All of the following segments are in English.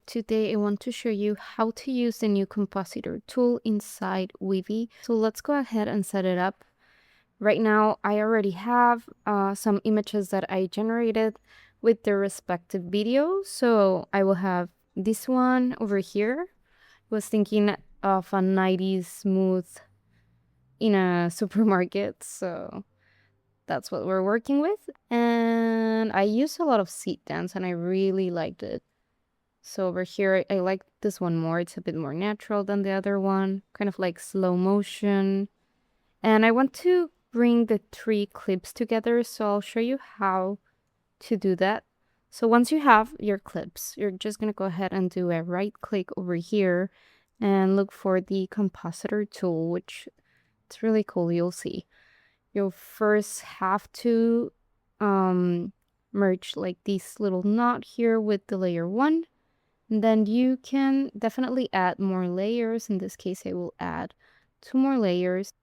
Today I want to show you how to use the new compositor tool inside Weavy. So let's go ahead and set it up. Right now I already have some images that I generated with their respective videos. So I will have this one over here. I was thinking of a 90s smooth in a supermarket, so that's what we're working with. And I used a lot of seat dance and I really liked it. So over here, I like this one more. It's a bit more natural than the other one, kind of like slow motion. And I want to bring the three clips together, so I'll show you how to do that. So once you have your clips, you're just going to go ahead and do a right click over here and look for the compositor tool, which it's really cool. You'll see. You'll first have to merge like this little knot here with the layer 1. And then you can definitely add more layers. In this case, I will add 2 more layers.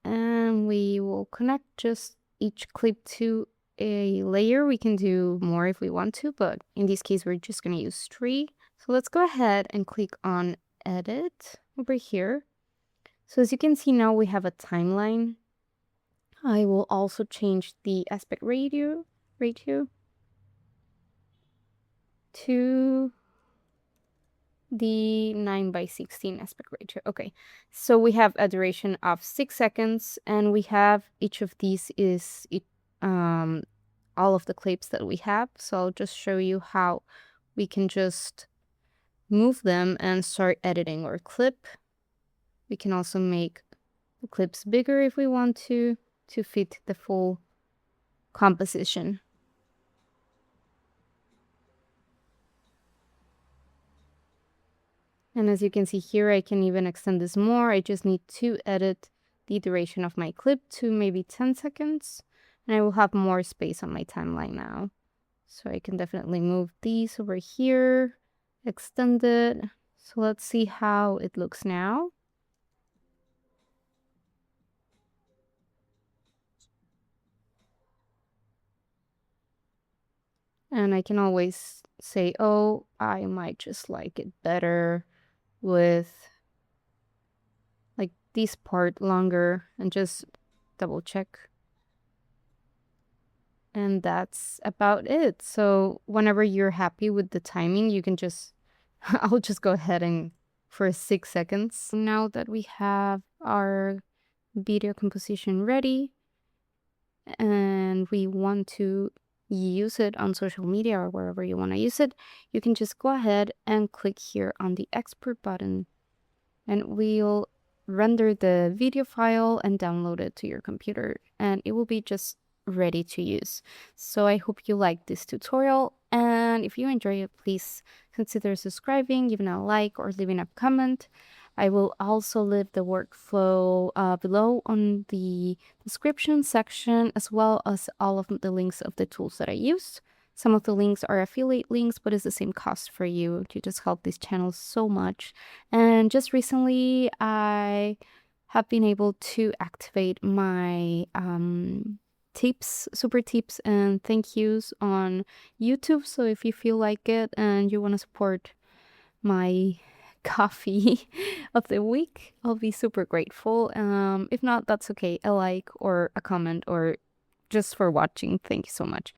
And we will connect just each clip to a layer. We can do more if we want to, but in this case, we're just going to use 3. So let's go ahead and click on Edit over here. So as you can see now, we have a timeline. I will also change the aspect ratio to the 9:16 aspect ratio. Okay, so we have a duration of 6 seconds, and we have each of these is all of the clips that we have. So I'll just show you how we can just move them and start editing our clip. We can also make the clips bigger if we want to fit the full composition. And as you can see here, I can even extend this more. I just need to edit the duration of my clip to maybe 10 seconds. And I will have more space on my timeline now. So I can definitely move these over here, extend it. So let's see how it looks now. And I can always say, oh, I might just like it better with like this part longer, and just double check. And that's about it. So whenever you're happy with the timing, you can just, I'll just go ahead and for 6 seconds. Now that we have our video composition ready and we want to use it on social media or wherever you want to use it, you can just go ahead and click here on the export button, and we'll render the video file and download it to your computer, and it will be just ready to use. So I hope you liked this tutorial, and if you enjoy it, please consider subscribing, giving a like, or leaving a comment. I will also leave the workflow below on the description section, as well as all of the links of the tools that I used. Some of the links are affiliate links, but it's the same cost for you to just help this channel so much. And just recently, I have been able to activate my tips, super tips, and thank yous on YouTube. So if you feel like it and you want to support my coffee of the week, I'll be super grateful. If not, that's okay. A like or a comment, or just for watching. Thank you so much.